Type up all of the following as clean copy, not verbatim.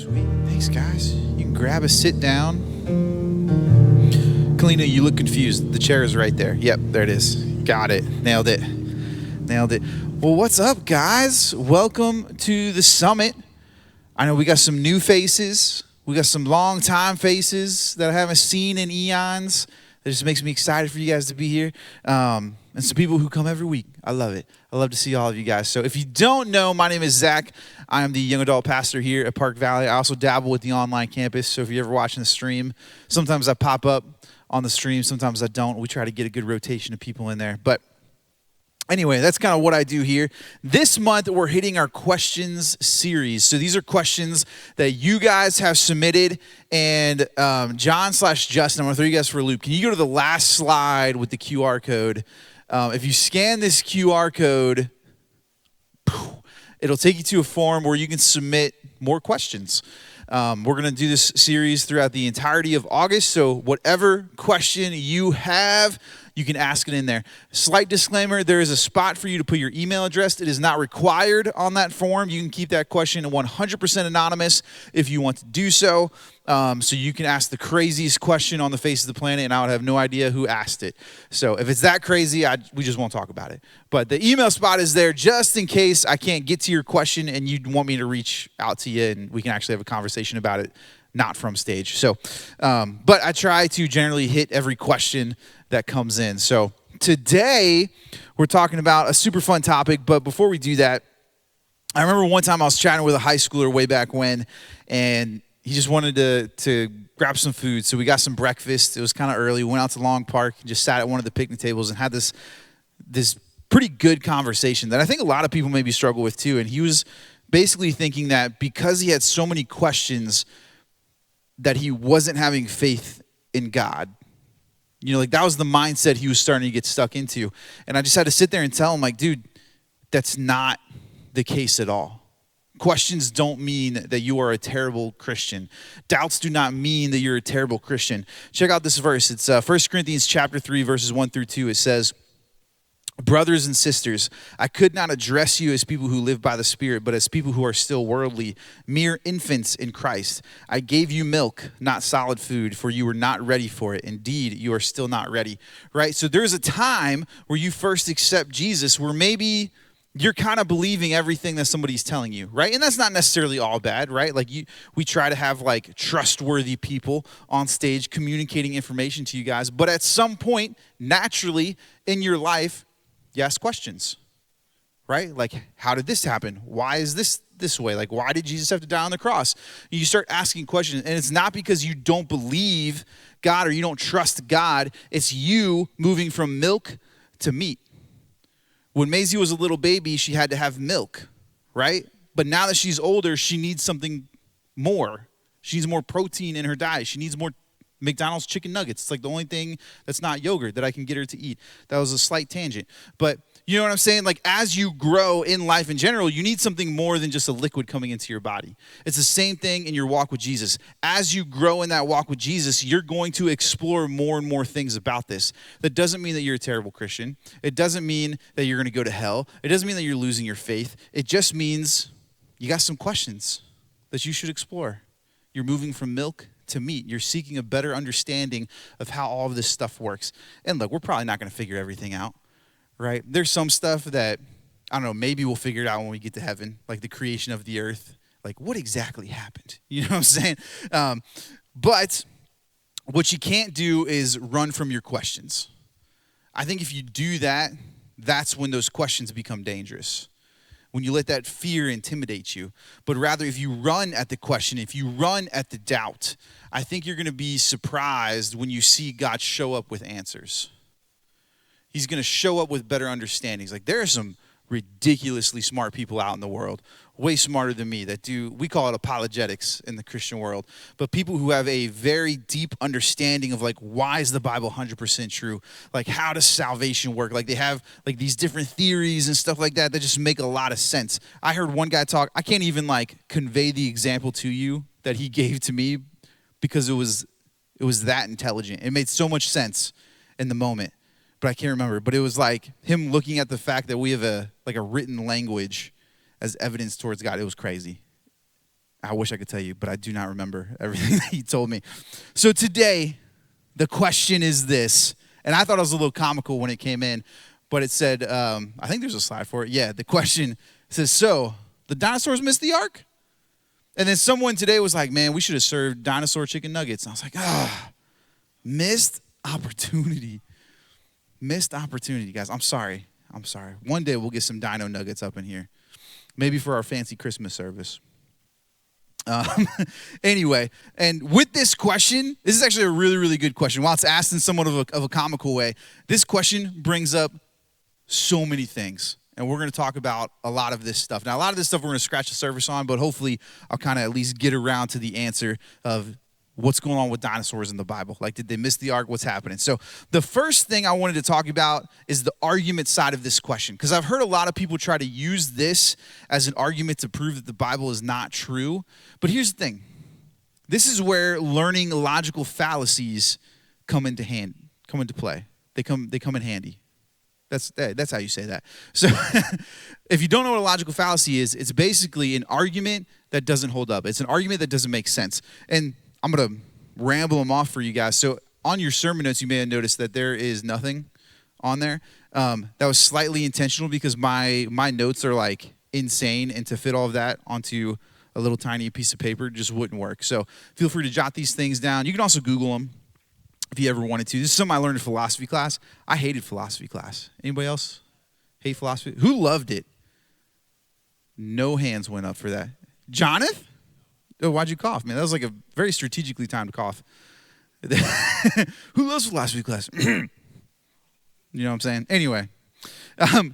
Sweet. Thanks, guys. You can grab a sit down. Kalina, you look confused. The chair is right there. Yep, there it is. Got it. Nailed it. Nailed it. Well, what's up, guys? Welcome to the summit. I know we got some new faces. We got some long-time faces that I haven't seen in eons. It just makes me excited for you guys to be here. And some people who come every week. I love it. I love to see all of you guys. So if you don't know, my name is Zach. I am the young adult pastor here at Park Valley. I also dabble with the online campus. So if you're ever watching the stream, sometimes I pop up on the stream. Sometimes I don't. We try to get a good rotation of people in there. But anyway, that's kind of what I do here. This month, we're hitting our questions series. So these are questions that you guys have submitted. And John/Justin, I'm going to throw you guys for a loop. Can you go to the last slide with the QR code? If you scan this QR code, it'll take you to a form where you can submit more questions. We're going to do this series throughout the entirety of August. So whatever question you have, you can ask it in there. Slight disclaimer, there is a spot for you to put your email address. It is not required on that form. You can keep that question 100% anonymous if you want to do so. So you can ask the craziest question on the face of the planet, and I would have no idea who asked it. So if it's that crazy, we just won't talk about it. But the email spot is there just in case I can't get to your question and you want me to reach out to you and we can actually have a conversation about it, not from stage. So, but I try to generally hit every question that comes in. So today we're talking about a super fun topic, but before we do that, I remember one time I was chatting with a high schooler way back when, and he just wanted to grab some food. So we got some breakfast. It was kind of early. We went out to Long Park and just sat at one of the picnic tables and had this pretty good conversation that I think a lot of people maybe struggle with too. And he was basically thinking that because he had so many questions that he wasn't having faith in God. You know, like that was the mindset he was starting to get stuck into. And I just had to sit there and tell him, like, dude, that's not the case at all. Questions don't mean that you are a terrible Christian. Doubts do not mean that you're a terrible Christian. Check out this verse. It's 1 Corinthians chapter 3, verses 1 through 2. It says, "Brothers and sisters, I could not address you as people who live by the Spirit, but as people who are still worldly, mere infants in Christ. I gave you milk, not solid food, for you were not ready for it. Indeed, you are still not ready." Right? So there's a time where you first accept Jesus where maybe you're kind of believing everything that somebody's telling you, right? And that's not necessarily all bad, right? Like we try to have like trustworthy people on stage communicating information to you guys, but at some point, naturally in your life, you ask questions, right? Like, how did this happen? Why is this way? Like, why did Jesus have to die on the cross? You start asking questions, and it's not because you don't believe God or you don't trust God. It's you moving from milk to meat. When Maisie was a little baby, she had to have milk, right? But now that she's older, she needs something more. She needs more protein in her diet. She needs more McDonald's chicken nuggets. It's like the only thing that's not yogurt that I can get her to eat. That was a slight tangent. But you know what I'm saying? Like as you grow in life in general, you need something more than just a liquid coming into your body. It's the same thing in your walk with Jesus. As you grow in that walk with Jesus, you're going to explore more and more things about this. That doesn't mean that you're a terrible Christian. It doesn't mean that you're going to go to hell. It doesn't mean that you're losing your faith. It just means you got some questions that you should explore. You're moving from milk to meat. You're seeking a better understanding of how all of this stuff works. And look, we're probably not going to figure everything out, right? There's some stuff that, I don't know, maybe we'll figure it out when we get to heaven, like the creation of the earth. Like, what exactly happened? You know what I'm saying? But what you can't do is run from your questions. I think if you do that, that's when those questions become dangerous. When you let that fear intimidate you. But rather, if you run at the question, if you run at the doubt, I think you're going to be surprised when you see God show up with answers. He's going to show up with better understandings. Like there are some ridiculously smart people out in the world, way smarter than me, that do, we call it apologetics in the Christian world, but people who have a very deep understanding of like, why is the Bible 100% true? Like, how does salvation work? Like they have like these different theories and stuff like that that just make a lot of sense. I heard one guy talk, I can't even like convey the example to you that he gave to me because it was that intelligent. It made so much sense in the moment. But I can't remember. But it was like him looking at the fact that we have a written language as evidence towards God. It was crazy. I wish I could tell you, but I do not remember everything that he told me. So today, the question is this, and I thought it was a little comical when it came in, but it said, I think there's a slide for it. Yeah, the question says, so the dinosaurs missed the ark? And then someone today was like, man, we should have served dinosaur chicken nuggets. And I was like, missed opportunity. Missed opportunity, guys. I'm sorry. One day we'll get some dino nuggets up in here. Maybe for our fancy Christmas service. Anyway, and with this question, this is actually a really, really good question. While it's asked in somewhat of a comical way, this question brings up so many things. And we're going to talk about a lot of this stuff. Now, a lot of this stuff we're going to scratch the surface on, but hopefully I'll kind of at least get around to the answer of what's going on with dinosaurs in the Bible. Like, did they miss the ark? What's happening? So the first thing I wanted to talk about is the argument side of this question, because I've heard a lot of people try to use this as an argument to prove that the Bible is not true. But here's the thing. This is where learning logical fallacies come into play. They come in handy. That's how you say that. So if you don't know what a logical fallacy is, it's basically an argument that doesn't hold up. It's an argument that doesn't make sense. And I'm going to ramble them off for you guys. So on your sermon notes, you may have noticed that there is nothing on there. That was slightly intentional because my notes are like insane, and to fit all of that onto a little tiny piece of paper just wouldn't work. So feel free to jot these things down. You can also Google them if you ever wanted to. This is something I learned in philosophy class. I hated philosophy class. Anybody else hate philosophy? Who loved it? No hands went up for that. Jonathan? Oh, why'd you cough, man? That was like a very strategically timed cough. Who loves philosophy class? You know what I'm saying? Anyway,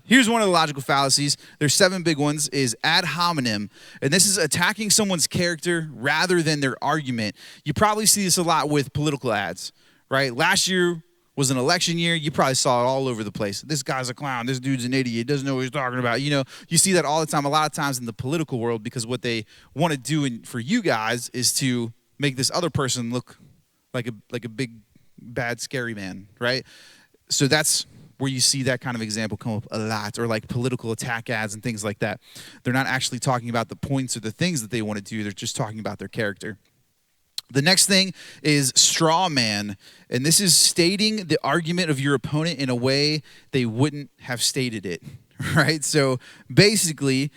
here's one of the logical fallacies. There's 7 big ones, is ad hominem. And this is attacking someone's character rather than their argument. You probably see this a lot with political ads. Right? Last year was an election year. You probably saw it all over the place. This guy's a clown. This dude's an idiot. Doesn't know what he's talking about. You know, you see that all the time, a lot of times in the political world, because what they want to do for you guys is to make this other person look like a big, bad, scary man, right? So that's where you see that kind of example come up a lot, or like political attack ads and things like that. They're not actually talking about the points or the things that they want to do. They're just talking about their character. The next thing is straw man, and this is stating the argument of your opponent in a way they wouldn't have stated it, right? So basically,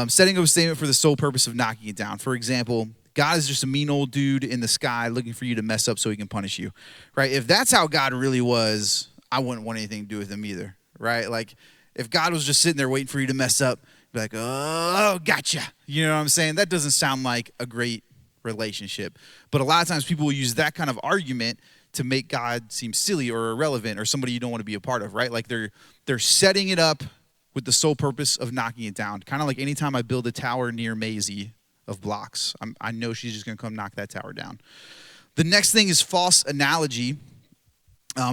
setting up a statement for the sole purpose of knocking it down. For example, God is just a mean old dude in the sky looking for you to mess up so he can punish you, right? If that's how God really was, I wouldn't want anything to do with him either, right? Like, if God was just sitting there waiting for you to mess up, be like, oh, gotcha. You know what I'm saying? That doesn't sound like a great relationship. But a lot of times people will use that kind of argument to make God seem silly or irrelevant or somebody you don't want to be a part of, right? Like they're setting it up with the sole purpose of knocking it down. Kind of like anytime I build a tower near Maisie of blocks, I know she's just going to come knock that tower down. The next thing is false analogy.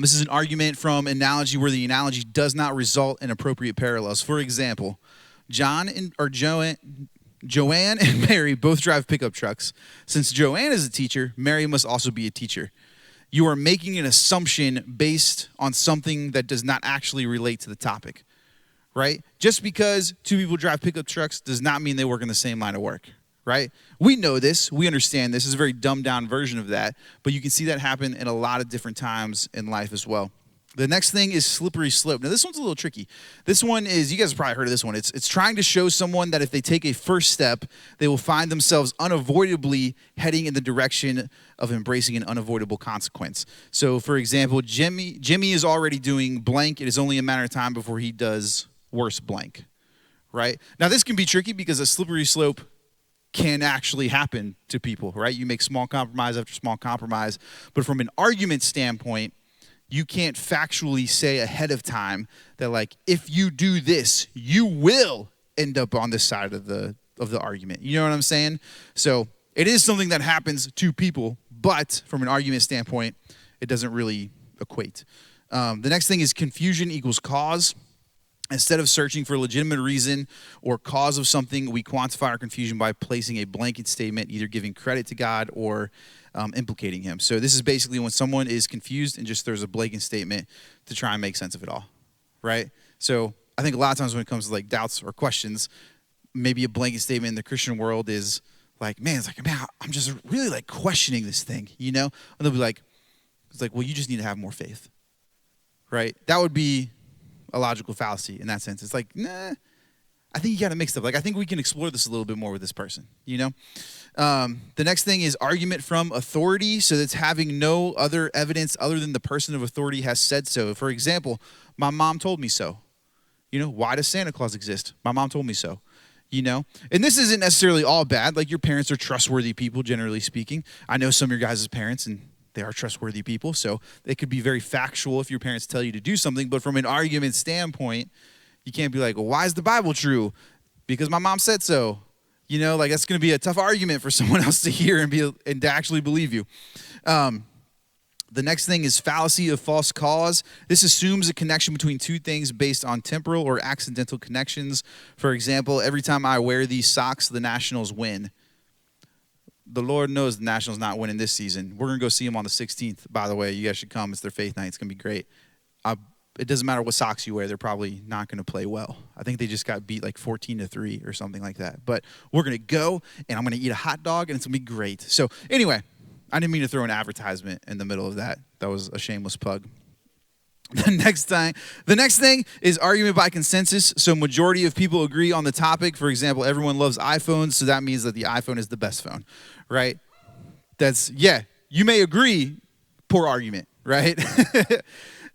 This is an argument from analogy where the analogy does not result in appropriate parallels. For example, Joanne and Mary both drive pickup trucks. Since Joanne is a teacher, Mary must also be a teacher. You are making an assumption based on something that does not actually relate to the topic, right? Just because 2 people drive pickup trucks does not mean they work in the same line of work, right? We know this. We understand this. This is a very dumbed down version of that, but you can see that happen in a lot of different times in life as well. The next thing is slippery slope. Now, this one's a little tricky. This one is, you guys have probably heard of this one. It's trying to show someone that if they take a first step, they will find themselves unavoidably heading in the direction of embracing an unavoidable consequence. So, for example, Jimmy is already doing blank. It is only a matter of time before he does worse blank, right? Now, this can be tricky because a slippery slope can actually happen to people, right? You make small compromise after small compromise. But from an argument standpoint, you can't factually say ahead of time that, like, if you do this, you will end up on this side of the argument. You know what I'm saying? So it is something that happens to people, but from an argument standpoint, it doesn't really equate. The next thing is confusion equals cause. Instead of searching for a legitimate reason or cause of something, we quantify our confusion by placing a blanket statement, either giving credit to God or implicating him. So this is basically when someone is confused and just throws a blanket statement to try and make sense of it all, right? So I think a lot of times when it comes to like doubts or questions, maybe a blanket statement in the Christian world is like, man, I'm just really like questioning this thing, you know? And they'll be like, it's like, well, you just need to have more faith, right? That would be a logical fallacy in that sense. It's like, nah, I think you got to mix up. Like, I think we can explore this a little bit more with this person, you know? The next thing is argument from authority. So that's having no other evidence other than the person of authority has said so. For example, my mom told me so. You know, why does Santa Claus exist? My mom told me so. You know, and this isn't necessarily all bad. Like, your parents are trustworthy people, generally speaking. I know some of your guys' parents, and they are trustworthy people. So they could be very factual if your parents tell you to do something. But from an argument standpoint, you can't be like, well, why is the Bible true? Because my mom said so. You know, like, that's going to be a tough argument for someone else to hear and to actually believe you. The next thing is fallacy of false cause. This assumes a connection between two things based on temporal or accidental connections. For example, every time I wear these socks, the Nationals win. The Lord knows the Nationals not winning this season. We're going to go see them on the 16th, by the way. You guys should come. It's their faith night. It's going to be great. It doesn't matter what socks you wear. They're probably not going to play well. I think they just got beat like 14-3 or something like that. But we're going to go, and I'm going to eat a hot dog, and it's going to be great. So anyway, I didn't mean to throw an advertisement in the middle of that. That was a shameless plug. The next thing is argument by consensus. So majority of people agree on the topic. For example, everyone loves iPhones, so that means that the iPhone is the best phone, right? You may agree, poor argument, right?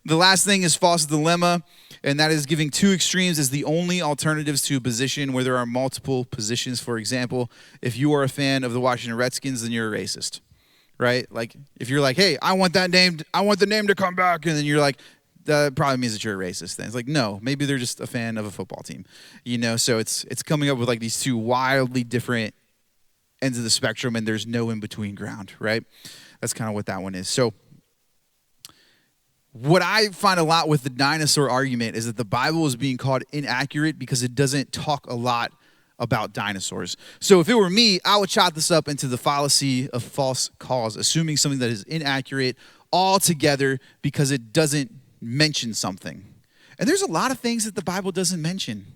The last thing is false dilemma, and that is giving two extremes as the only alternatives to a position where there are multiple positions. For example, if you are a fan of the Washington Redskins, then you're a racist, right? Like, if you're like, hey, I want the name to come back, and then you're like, that probably means that you're a racist then. It's like, no, maybe they're just a fan of a football team, you know? So it's coming up with like these two wildly different ends of the spectrum, and there's no in-between ground, right? That's kind of what that one is. So what I find a lot with the dinosaur argument is that the Bible is being called inaccurate because it doesn't talk a lot about dinosaurs. So if it were me, I would chop this up into the fallacy of false cause, assuming something that is inaccurate altogether because it doesn't mention something. And there's a lot of things that the Bible doesn't mention.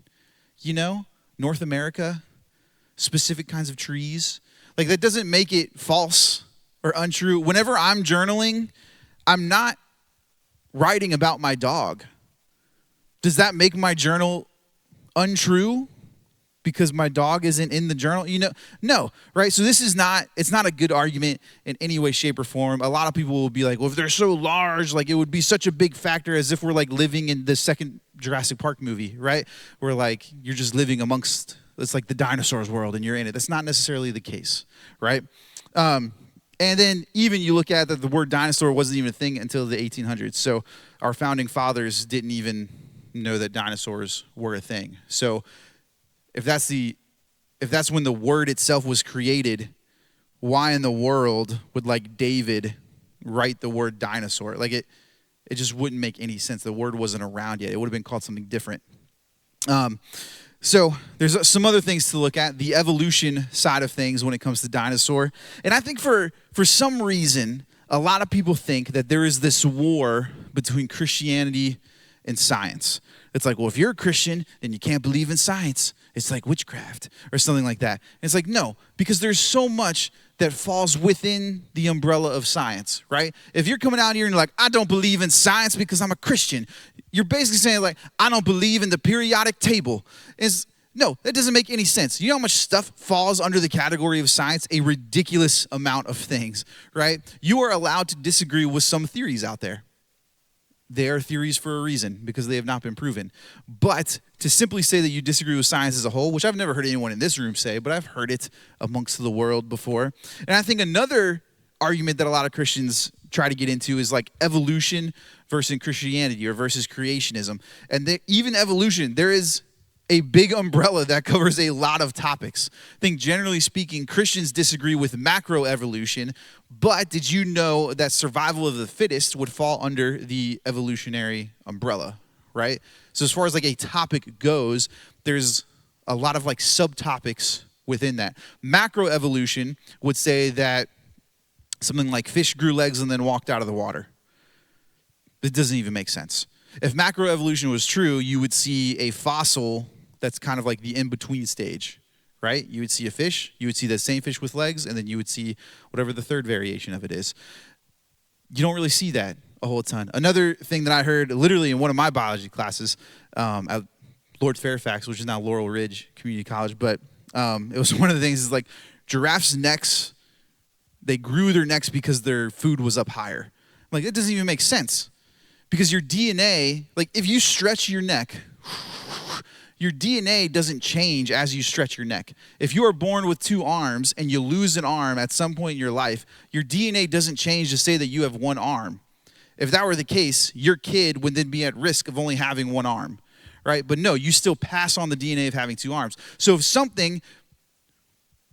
You know, North America, specific kinds of trees. Like, that doesn't make it false or untrue. Whenever I'm journaling, I'm not writing about my dog. Does that make my journal untrue because my dog isn't in the journal? You know, no, right? So it's not a good argument in any way, shape, or form. A lot of people will be like, well, if they're so large, like, it would be such a big factor, as if we're like living in the second Jurassic Park movie, right? Where like you're just living amongst, it's like the dinosaurs world and you're in it. That's not necessarily the case, right? And then even you look at that the word dinosaur wasn't even a thing until the 1800s. So our founding fathers didn't even know that dinosaurs were a thing. So if that's when the word itself was created, why in the world would like David write the word dinosaur? Like, it just wouldn't make any sense. The word wasn't around yet. It would have been called something different. So there's some other things to look at, the evolution side of things when it comes to dinosaur. And I think for some reason, a lot of people think that there is this war between Christianity and science. It's like, well, if you're a Christian, then you can't believe in science. It's like witchcraft or something like that. And it's like, no, because there's so much that falls within the umbrella of science, right? If you're coming out here and you're like, I don't believe in science because I'm a Christian, you're basically saying like, I don't believe in the periodic table. No, that doesn't make any sense. You know how much stuff falls under the category of science? A ridiculous amount of things, right? You are allowed to disagree with some theories out there. They are theories for a reason because they have not been proven. But to simply say that you disagree with science as a whole, which I've never heard anyone in this room say, but I've heard it amongst the world before. And I think another argument that a lot of Christians try to get into is like evolution versus Christianity or versus creationism. And even evolution, there is a big umbrella that covers a lot of topics. I think generally speaking, Christians disagree with macroevolution, but did you know that survival of the fittest would fall under the evolutionary umbrella, right? So as far as like a topic goes, there's a lot of like subtopics within that. Macroevolution would say that something like fish grew legs and then walked out of the water. It doesn't even make sense. If macroevolution was true, you would see a fossil that's kind of like the in-between stage, right? You would see a fish, you would see that same fish with legs, and then you would see whatever the third variation of it is. You don't really see that a whole ton. Another thing that I heard literally in one of my biology classes at Lord Fairfax, which is now Laurel Ridge Community College, but it was one of the things is like giraffes' necks, they grew their necks because their food was up higher. Like, it doesn't even make sense. Because your DNA, like if you stretch your neck, your DNA doesn't change as you stretch your neck. If you are born with 2 arms and you lose an arm at some point in your life, your DNA doesn't change to say that you have 1 arm. If that were the case, your kid would then be at risk of only having 1 arm, right? But no, you still pass on the DNA of having 2 arms. So if something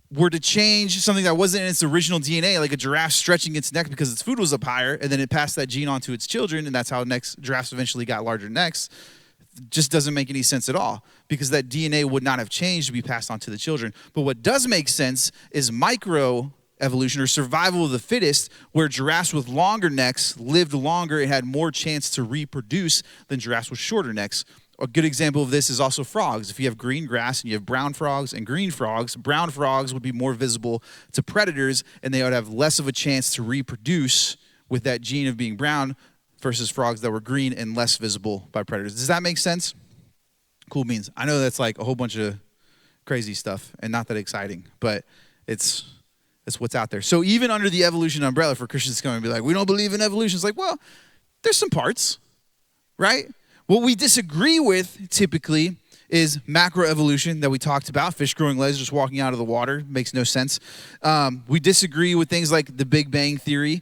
were to change, something that wasn't in its original DNA, like a giraffe stretching its neck because its food was up higher, and then it passed that gene on to its children, and that's how giraffes eventually got larger necks, just doesn't make any sense at all, because that DNA would not have changed to be passed on to the children. But what does make sense is microevolution, or survival of the fittest, where giraffes with longer necks lived longer and had more chance to reproduce than giraffes with shorter necks. A good example of this is also frogs. If you have green grass and you have brown frogs and green frogs, brown frogs would be more visible to predators, and they would have less of a chance to reproduce with that gene of being brown versus frogs that were green and less visible by predators. Does that make sense? Cool beans. I know that's like a whole bunch of crazy stuff and not that exciting, but it's what's out there. So even under the evolution umbrella, for Christians to come and be like, we don't believe in evolution, it's like, well, there's some parts, right? What we disagree with typically is macroevolution that we talked about. Fish growing legs, just walking out of the water, makes no sense. We disagree with things like the Big Bang Theory,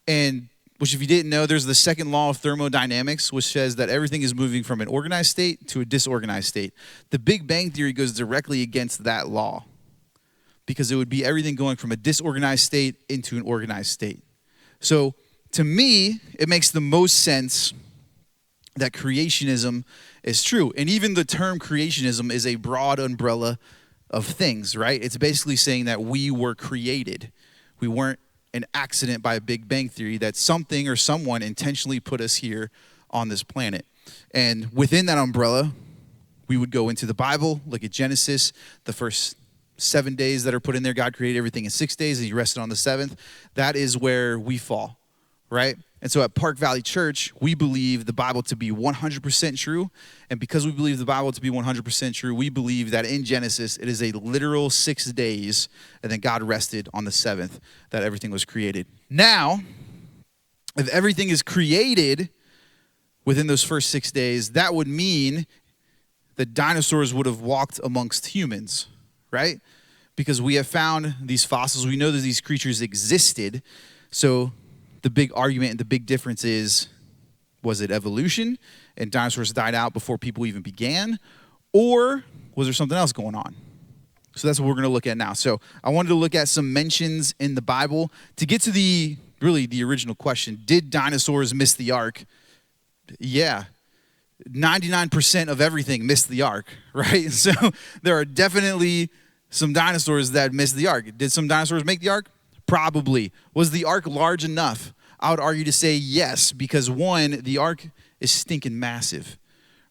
and which if you didn't know, there's the second law of thermodynamics, which says that everything is moving from an organized state to a disorganized state. The Big Bang Theory goes directly against that law because it would be everything going from a disorganized state into an organized state. So to me, it makes the most sense that creationism is true. And even the term creationism is a broad umbrella of things, right? It's basically saying that we were created. We weren't an accident by a Big Bang Theory, that something or someone intentionally put us here on this planet. And within that umbrella, we would go into the Bible, look at Genesis, the first 7 days that are put in there. God created everything in 6 days and he rested on the 7th. That is where we fall, right? And so at Park Valley Church, we believe the Bible to be 100% true. And because we believe the Bible to be 100% true, we believe that in Genesis, it is a literal 6 days, and then God rested on the 7th, that everything was created. Now, if everything is created within those first 6 days, that would mean that dinosaurs would have walked amongst humans, right? Because we have found these fossils. We know that these creatures existed. So the big argument and the big difference is, was it evolution and dinosaurs died out before people even began? Or was there something else going on? So that's what we're going to look at now. So I wanted to look at some mentions in the Bible to get to the original question. Did dinosaurs miss the ark? Yeah. 99% of everything missed the ark, right? So there are definitely some dinosaurs that missed the ark. Did some dinosaurs make the ark? Probably. Was the ark large enough? I would argue to say yes, because one, the ark is stinking massive,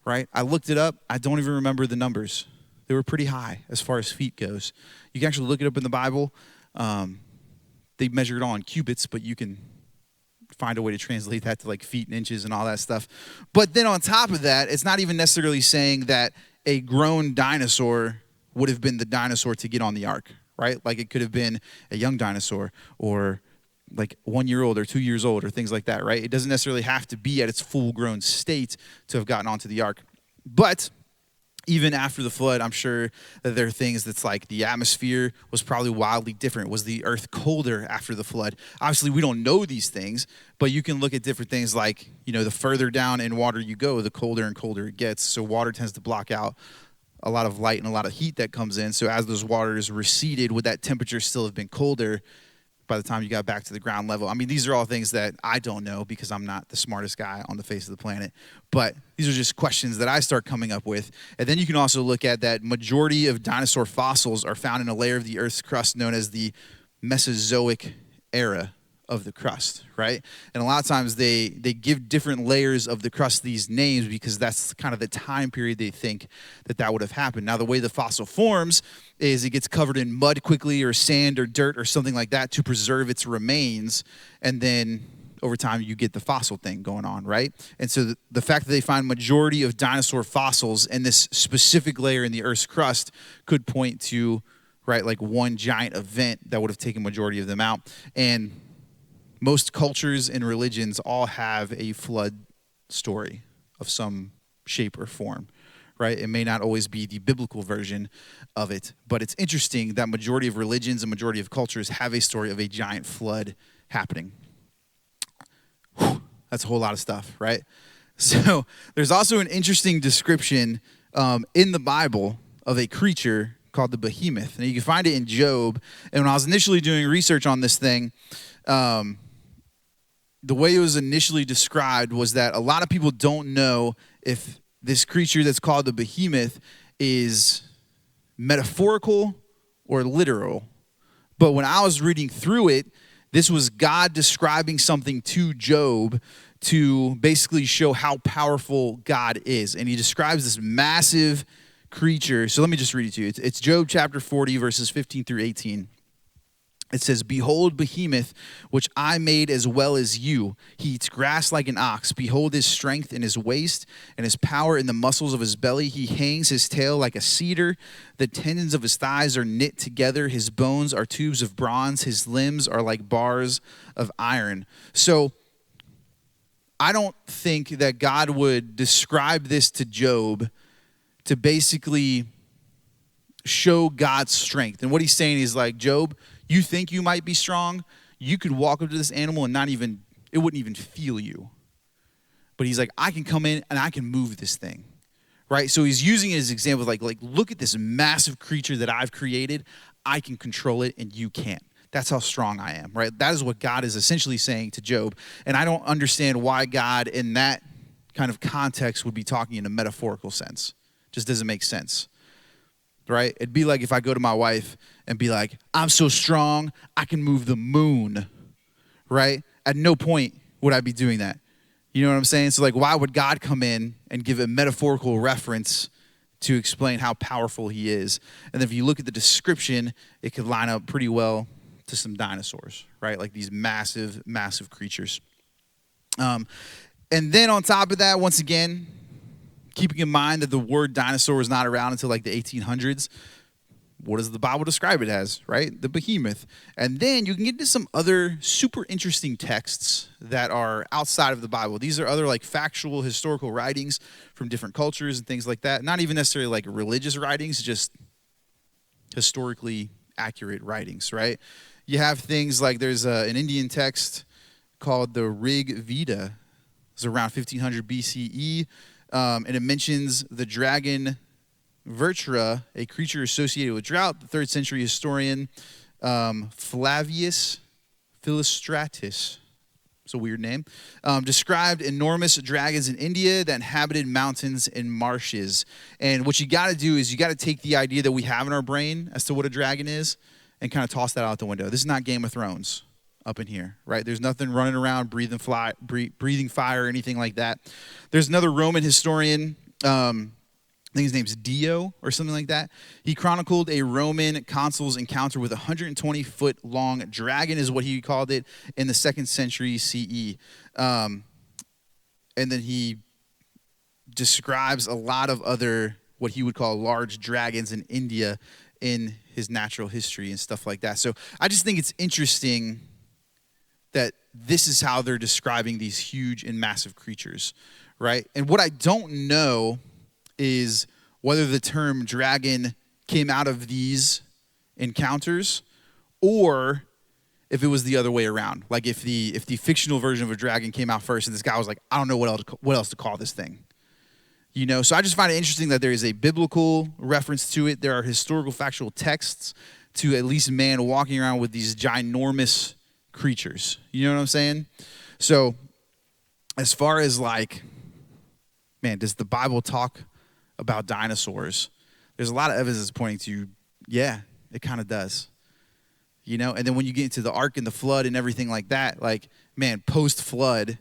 right? I looked it up. I don't even remember the numbers. They were pretty high as far as feet goes. You can actually look it up in the Bible. They measure it all in cubits, but you can find a way to translate that to like feet and inches and all that stuff. But then on top of that, it's not even necessarily saying that a grown dinosaur would have been the dinosaur to get on the ark, right? Like it could have been a young dinosaur or like 1 year old or 2 years old or things like that, right? It doesn't necessarily have to be at its full grown state to have gotten onto the ark. But even after the flood, I'm sure that there are things that's like the atmosphere was probably wildly different. Was the earth colder after the flood? Obviously, we don't know these things, but you can look at different things like, you know, the further down in water you go, the colder and colder it gets. So water tends to block out a lot of light and a lot of heat that comes in. So as those waters receded, would that temperature still have been colder by the time you got back to the ground level? I mean, these are all things that I don't know because I'm not the smartest guy on the face of the planet. But these are just questions that I start coming up with. And then you can also look at that majority of dinosaur fossils are found in a layer of the Earth's crust known as the Mesozoic era of the crust, right? And a lot of times they give different layers of the crust these names because that's kind of the time period they think that would have happened. Now, the way the fossil forms is it gets covered in mud quickly or sand or dirt or something like that to preserve its remains, and then over time you get the fossil thing going on, right? And so the fact that they find majority of dinosaur fossils in this specific layer in the Earth's crust could point to, right, like one giant event that would have taken majority of them out. And most cultures and religions all have a flood story of some shape or form, right? It may not always be the biblical version of it, but it's interesting that majority of religions and majority of cultures have a story of a giant flood happening. Whew, that's a whole lot of stuff, right? So there's also an interesting description in the Bible of a creature called the behemoth. And you can find it in Job. And when I was initially doing research on this thing, the way it was initially described was that a lot of people don't know if this creature that's called the behemoth is metaphorical or literal. But when I was reading through it, this was God describing something to Job to basically show how powerful God is. And he describes this massive creature. So let me just read it to you. It's Job chapter 40, verses 15 through 18. It says, "Behold, behemoth, which I made as well as you. He eats grass like an ox. Behold his strength in his waist, and his power in the muscles of his belly. He hangs his tail like a cedar. The tendons of his thighs are knit together. His bones are tubes of bronze. His limbs are like bars of iron." So I don't think that God would describe this to Job to basically show God's strength. And what he's saying is like, Job, you think you might be strong, you could walk up to this animal and it wouldn't even feel you. But he's like, I can come in and I can move this thing, right? So he's using it as an example, like look at this massive creature that I've created. I can control it and you can't. That's how strong I am, right? That is what God is essentially saying to Job. And I don't understand why God in that kind of context would be talking in a metaphorical sense. Just doesn't make sense. Right? It'd be like if I go to my wife and be like, I'm so strong, I can move the moon, right? At no point would I be doing that. You know what I'm saying? So like, why would God come in and give a metaphorical reference to explain how powerful he is? And if you look at the description, it could line up pretty well to some dinosaurs, right? Like these massive, massive creatures. And then on top of that, once again, keeping in mind that the word dinosaur was not around until like the 1800s, what does the Bible describe it as, right? The behemoth. And then you can get into some other super interesting texts that are outside of the Bible. These are other like factual historical writings from different cultures and things like that. Not even necessarily like religious writings, just historically accurate writings, right? You have things like there's an Indian text called the Rig Veda. It's around 1500 BCE. And it mentions the dragon Vrtra, a creature associated with drought. The 3rd century historian Flavius Philostratus, it's a weird name, described enormous dragons in India that inhabited mountains and marshes. And what you got to do is you got to take the idea that we have in our brain as to what a dragon is and kind of toss that out the window. This is not Game of Thrones up in here, right? There's nothing running around breathing fire or anything like that. There's another Roman historian, I think his name's Dio or something like that. He chronicled a Roman consul's encounter with a 120-foot long dragon, is what he called it, in the 2nd century CE. And then he describes a lot of other, what he would call large dragons in India in his natural history and stuff like that. So I just think it's interesting that this is how they're describing these huge and massive creatures, right? And what I don't know is whether the term dragon came out of these encounters or if it was the other way around. Like if the fictional version of a dragon came out first and this guy was like, I don't know what else to call this thing. You know, so I just find it interesting that there is a biblical reference to it. There are historical factual texts to at least man walking around with these ginormous creatures. You know what I'm saying? So as far as like, man, does the Bible talk about dinosaurs? There's a lot of evidence pointing to, yeah, it kind of does. And then when you get into the ark and the flood and everything like that, like, man, post-flood,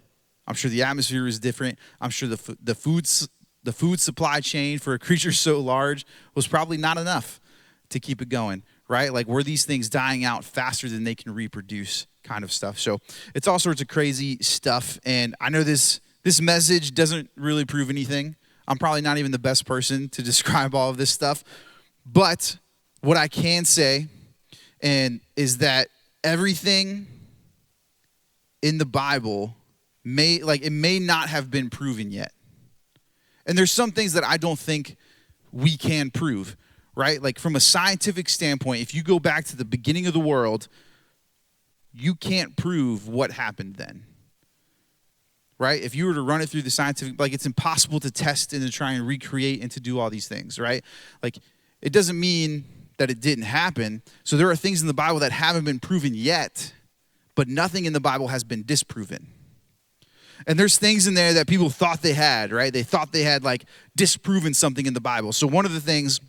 I'm sure the atmosphere is different. I'm sure the food supply chain for a creature so large was probably not enough to keep it going, right? Like, were these things dying out faster than they can reproduce, kind of stuff. So it's all sorts of crazy stuff. And I know this message doesn't really prove anything. I'm probably not even the best person to describe all of this stuff. But what I can say is that everything in the Bible may not have been proven yet. And there's some things that I don't think we can prove, right? Like, from a scientific standpoint, if you go back to the beginning of the world, you can't prove what happened then, right? If you were to run it through the scientific, like, it's impossible to test and to try and recreate and to do all these things, right? Like, it doesn't mean that it didn't happen. So there are things in the Bible that haven't been proven yet, but nothing in the Bible has been disproven. And there's things in there that people thought they had, right? They thought they had, like, disproven something in the Bible. So one of the things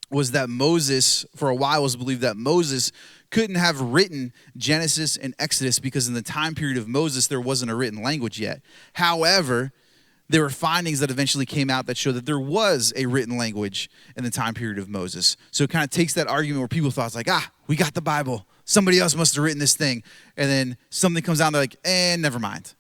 was that Moses, for a while, was believed that Moses couldn't have written Genesis and Exodus because in the time period of Moses, there wasn't a written language yet. However, there were findings that eventually came out that showed that there was a written language in the time period of Moses. So it kind of takes that argument where people thought, it's like, we got the Bible. Somebody else must have written this thing. And then something comes out and they're like, never mind.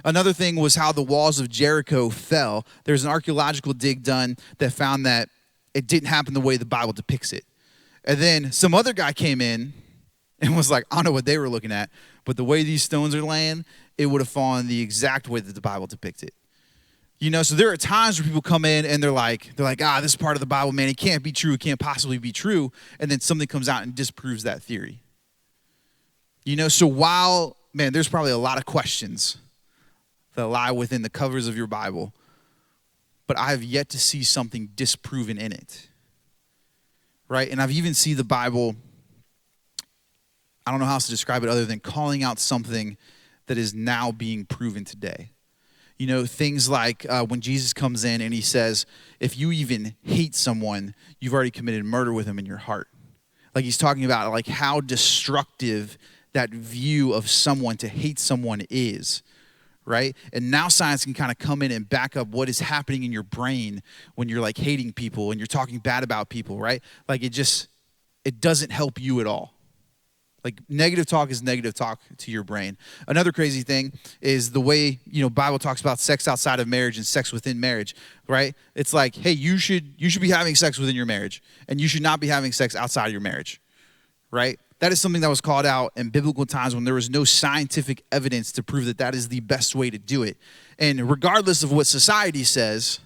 Another thing was how the walls of Jericho fell. There's an archaeological dig done that found that it didn't happen the way the Bible depicts it. And then some other guy came in and was like, I don't know what they were looking at, but the way these stones are laying, it would have fallen the exact way that the Bible depicts it. So there are times where people come in and they're like, this part of the Bible, man, it can't be true. It can't possibly be true. And then something comes out and disproves that theory. So while, man, there's probably a lot of questions that lie within the covers of your Bible, but I have yet to see something disproven in it, right? And I've even seen the Bible, I don't know how else to describe it other than calling out something that is now being proven today. Things like when Jesus comes in and he says, if you even hate someone, you've already committed murder with him in your heart. Like, he's talking about, like, how destructive that view of someone, to hate someone, is. Right? And now science can kind of come in and back up what is happening in your brain when you're, like, hating people and you're talking bad about people, right? Like, it doesn't help you at all. Like, negative talk is negative talk to your brain. Another crazy thing is the way, Bible talks about sex outside of marriage and sex within marriage, right? It's like, hey, you should be having sex within your marriage, and you should not be having sex outside of your marriage, right? That is something that was called out in biblical times when there was no scientific evidence to prove that that is the best way to do it. And regardless of what society says,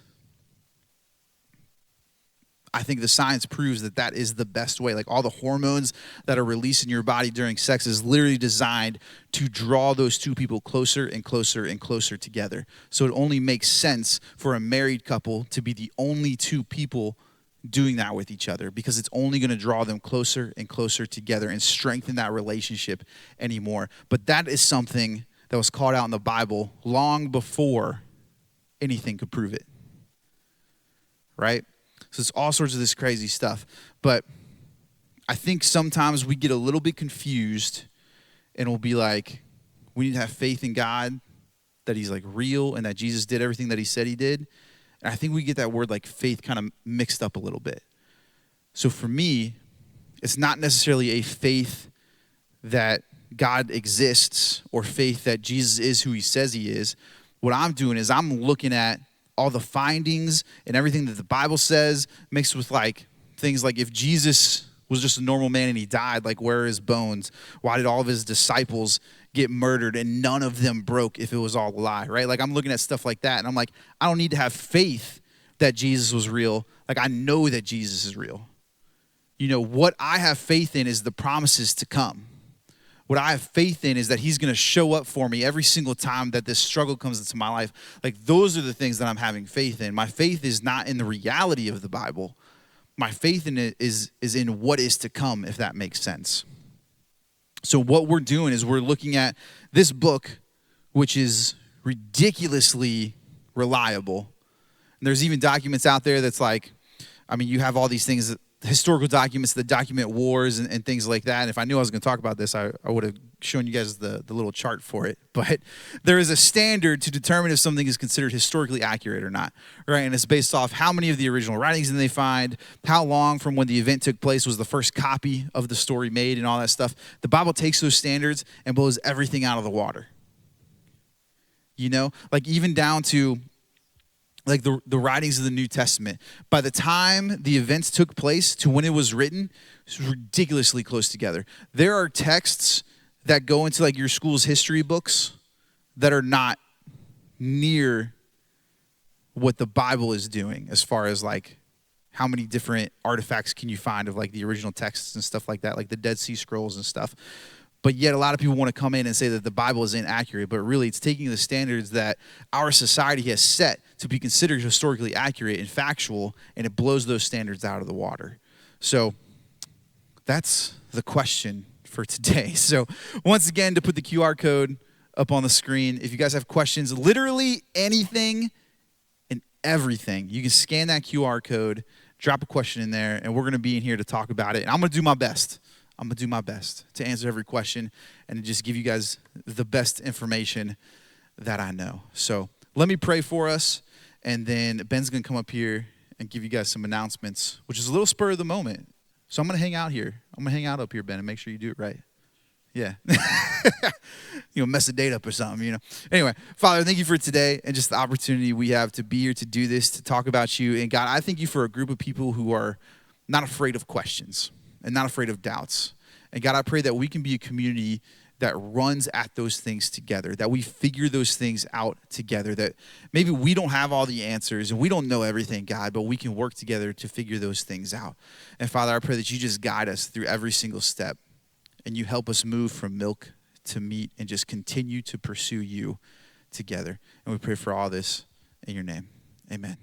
I think the science proves that that is the best way. Like, all the hormones that are released in your body during sex is literally designed to draw those two people closer and closer and closer together. So it only makes sense for a married couple to be the only two people doing that with each other, because it's only going to draw them closer and closer together and strengthen that relationship anymore. But that is something that was called out in the Bible long before anything could prove it, right? So it's all sorts of this crazy stuff. But I think sometimes we get a little bit confused and we'll be like, we need to have faith in God, that he's, like, real, and that Jesus did everything that he said he did. And I think we get that word, like, faith, kind of mixed up a little bit. So for me, it's not necessarily a faith that God exists or faith that Jesus is who he says he is. What I'm doing is I'm looking at all the findings and everything that the Bible says, mixed with, like, things like, if Jesus was just a normal man and he died, like, where are his bones? Why did all of his disciples get murdered and none of them broke if it was all a lie, right? Like, I'm looking at stuff like that and I'm like, I don't need to have faith that Jesus was real. Like, I know that Jesus is real. What I have faith in is the promises to come. What I have faith in is that he's going to show up for me every single time that this struggle comes into my life. Like, those are the things that I'm having faith in. My faith is not in the reality of the Bible. My faith in it is in what is to come, if that makes sense. So what we're doing is we're looking at this book, which is ridiculously reliable. And there's even documents out there that's like, I mean, you have all these things historical documents that document wars and things like that. And if I knew I was going to talk about this, I would have shown you guys the little chart for it. But there is a standard to determine if something is considered historically accurate or not, right? And it's based off how many of the original writings did they find, how long from when the event took place was the first copy of the story made, and all that stuff. The Bible takes those standards and blows everything out of the water. You know, like even down to like the writings of the New Testament. By the time the events took place to when it was written, it was ridiculously close together. There are texts that go into like your school's history books that are not near what the Bible is doing as far as like how many different artifacts can you find of like the original texts and stuff like that, like the Dead Sea Scrolls and stuff. But yet a lot of people want to come in and say that the Bible is inaccurate, but really it's taking the standards that our society has set to be considered historically accurate and factual, and it blows those standards out of the water. So that's the question for today. So once again, to put the QR code up on the screen, if you guys have questions, literally anything and everything, you can scan that QR code, drop a question in there, and we're going to be in here to talk about it. And I'm going to do my best. I'm going to do my best to answer every question and to just give you guys the best information that I know. So let me pray for us, and then Ben's going to come up here and give you guys some announcements, which is a little spur of the moment. So I'm going to hang out here. I'm going to hang out up here, Ben, and make sure you do it right. Yeah. Mess the date up or something, Anyway, Father, thank you for today and just the opportunity we have to be here to do this, to talk about you. And God, I thank you for a group of people who are not afraid of questions and not afraid of doubts. And God, I pray that we can be a community that runs at those things together, that we figure those things out together, that maybe we don't have all the answers and we don't know everything, God, but we can work together to figure those things out. And Father, I pray that you just guide us through every single step and you help us move from milk to meat and just continue to pursue you together. And we pray for all this in your name. Amen.